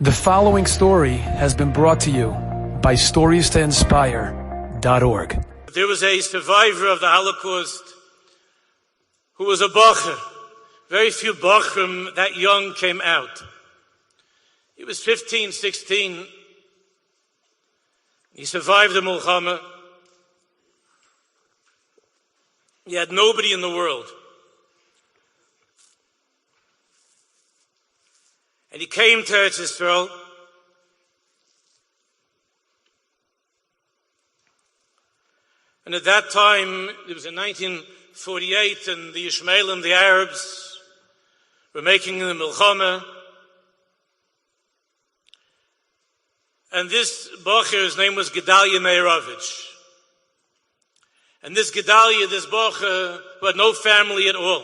The following story has been brought to you by StoriesToInspire.org. There was a survivor of the Holocaust who was a bacher. Very few bachrim that young came out. He was 15, 16. He survived the Milchama. He had nobody in the world. And he came to Eretz Yisrael. And at that time, it was in 1948, and the Ishmaelim, the Arabs, were making the Milchama. And this Bocher, his name was Gedalia Meirovich. And this Gedalia, this Bocher, who had no family at all.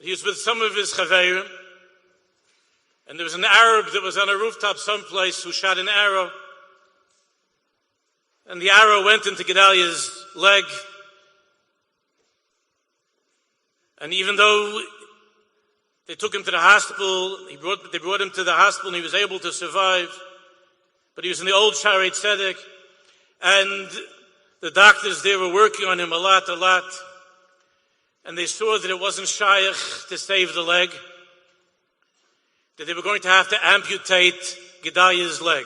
He was with some of his Chaveirim. And there was an Arab that was on a rooftop someplace who shot an arrow. And the arrow went into Gedalia's leg. And even though they took him to the hospital, they brought him to the hospital and he was able to survive. But he was in the old Sharei Tzedek. And the doctors there were working on him a lot. And they saw that it wasn't shaykh to save the leg, that they were going to have to amputate Gedalia's leg.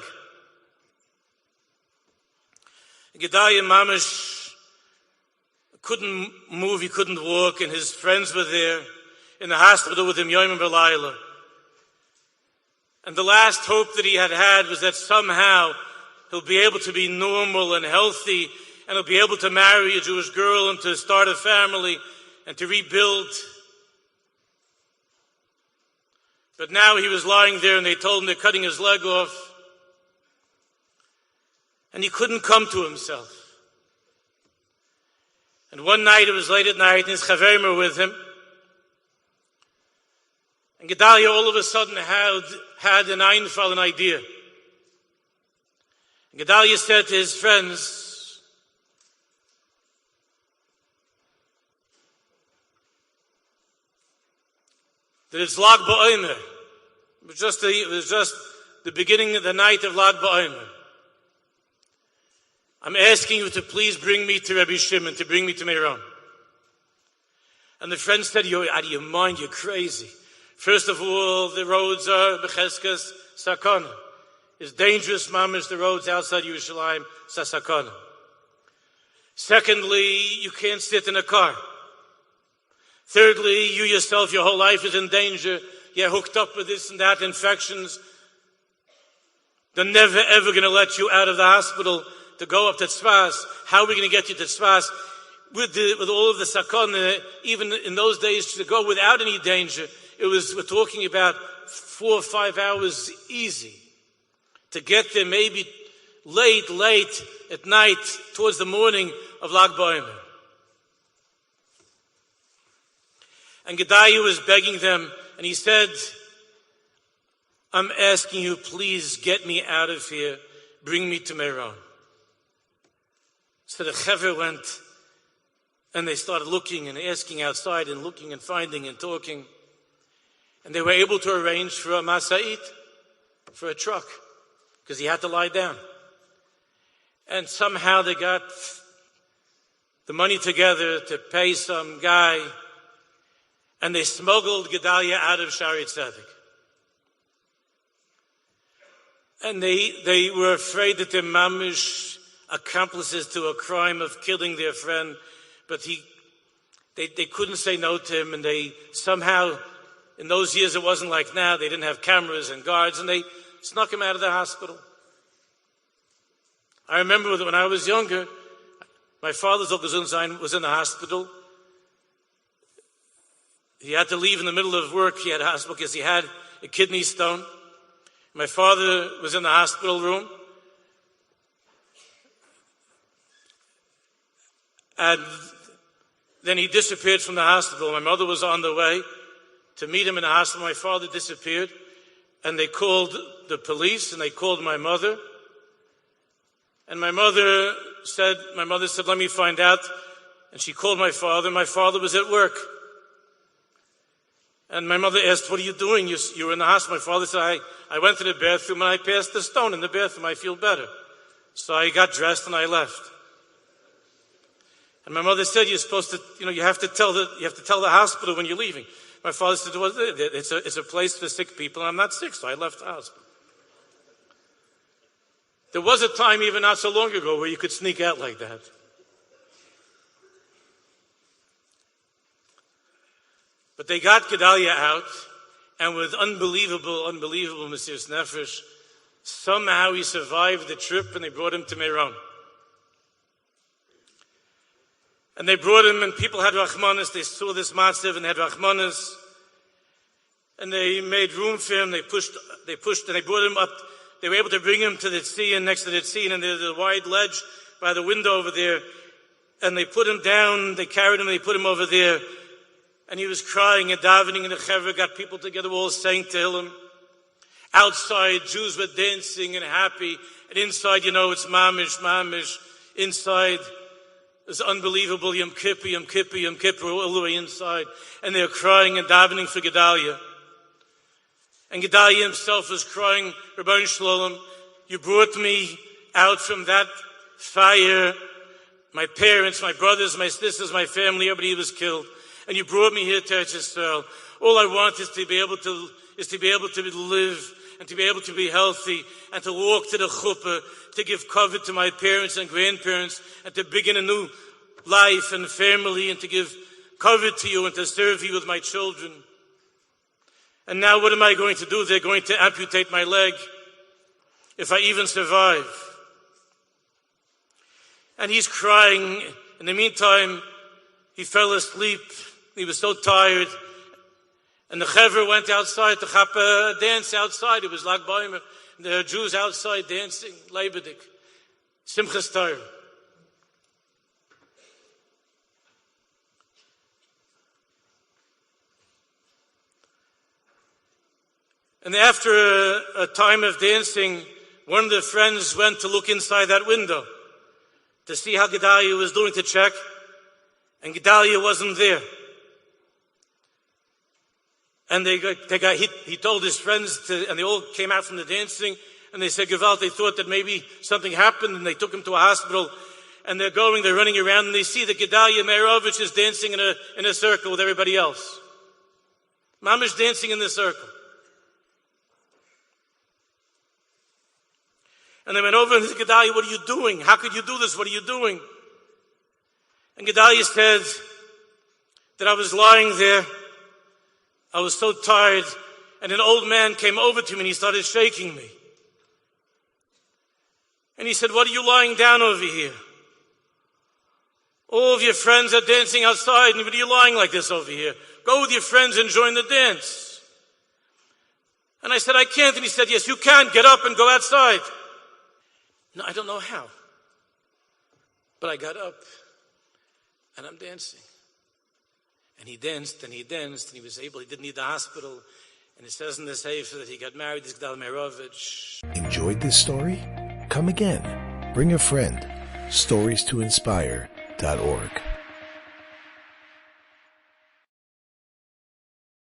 Gedalia Mamish couldn't move, he couldn't walk, and his friends were there in the hospital with him, Yom V'Layla. And the last hope that he had was that somehow he'll be able to be normal and healthy, and he'll be able to marry a Jewish girl and to start a family and to rebuild. But now he was lying there and they told him they're cutting his leg off. And he couldn't come to himself. And one night, it was late at night, and his Chaveirim were with him. And Gedalia all of a sudden had an idea. And Gedalia said to his friends, that it's Lag BaOmer. It was just the beginning of the night of Lag BaOmer. I'm asking you to please bring me to Rebbi Shimon, to bring me to Meron. And the friend said, you're out of your mind, you're crazy. First of all, the roads are Becheskas Sakana. It's dangerous, mamish, the roads outside Yerushalayim, Sakana. Secondly, you can't sit in a car. Thirdly, you yourself, your whole life is in danger. You're hooked up with this and that, infections. They're never, ever going to let you out of the hospital to go up to Tzfas. How are we going to get you to Tzfas? With all of the sakana, even in those days, to go without any danger, we're talking about 4 or 5 hours easy. To get there maybe late at night, towards the morning of Lag BaOmer. And Gedalia was begging them, and he said, I'm asking you, please get me out of here. Bring me to Meron. So the Chaver went, and they started looking and asking outside and looking and finding and talking. And they were able to arrange for a masa'it, for a truck, because he had to lie down. And somehow they got the money together to pay some guy, and they smuggled Gedalia out of Sharei Tzedek. And they were afraid that their mamish accomplices to a crime of killing their friend, but they couldn't say no to him, and they somehow, in those years it wasn't like now, they didn't have cameras and guards, and they snuck him out of the hospital. I remember that when I was younger, my father, Zechus, was in the hospital. He had to leave in the middle of work. He had a hospital because he had a kidney stone. My father was in the hospital room. And then he disappeared from the hospital. My mother was on the way to meet him in the hospital. My father disappeared. And they called the police and they called my mother. And my mother said, let me find out. And she called my father. My father was at work. And my mother asked, what are you doing? You were in the hospital. My father said, I went to the bathroom and I passed the stone in the bathroom. I feel better. So I got dressed and I left. And my mother said, you're supposed to, you have to tell the hospital when you're leaving. My father said, well, it's a place for sick people and I'm not sick, so I left the hospital. There was a time even not so long ago where you could sneak out like that. But they got Gedalia out, and with unbelievable Mesiras Nefesh, somehow he survived the trip, and they brought him to Meron. And they brought him, and people had Rachmanis. They saw this matzav and had Rachmanis, and they made room for him. They pushed, and they brought him up. They were able to bring him to the Tzion, next to the Tzion, and there's a wide ledge by the window over there. And they put him down. They carried him. They put him over there. And he was crying and davening, and the Chevra got people together, all saying Tehillim. Outside, Jews were dancing and happy. And inside, it's mamish. Inside, it's unbelievable. Yom Kippur, all the way inside. And they're crying and davening for Gedalia. And Gedalia himself was crying, Rebbi Shalom, you brought me out from that fire. My parents, my brothers, my sisters, my family, everybody was killed. And you brought me here to Eretz Yisrael. All I want is to be able to live and to be able to be healthy and to walk to the chuppah, to give covet to my parents and grandparents and to begin a new life and family and to give covet to you and to serve you with my children. And now what am I going to do? They're going to amputate my leg if I even survive. And he's crying. In the meantime, he fell asleep. He was so tired. And the Chevra went outside to dance outside. It was Lag Baimer. There are Jews outside dancing. Leibedik. Simchas Torah. And after a time of dancing, one of the friends went to look inside that window to see how Gedalia was doing, to check. And Gedalia wasn't there. And he told his friends and they all came out from the dancing, and they said, Gewalt, they thought that maybe something happened, and they took him to a hospital, and they're running around, and they see that Gedalia Meirovich is dancing in a circle with everybody else. Mamish dancing in the circle. And they went over and said, Gedalia, what are you doing? How could you do this? What are you doing? And Gedalia said that I was lying there. I was so tired, and an old man came over to me and he started shaking me. And he said, what are you lying down over here? All of your friends are dancing outside, and what are you lying like this over here? Go with your friends and join the dance. And I said, I can't. And he said, yes, you can. Get up and go outside. No, I don't know how. But I got up, and I'm dancing. And he danced, and he was able, he didn't need the hospital. And it says in the Sefer that he got married to Gedalia Meirovich. Enjoyed this story? Come again. Bring a friend. StoriesToInspire.org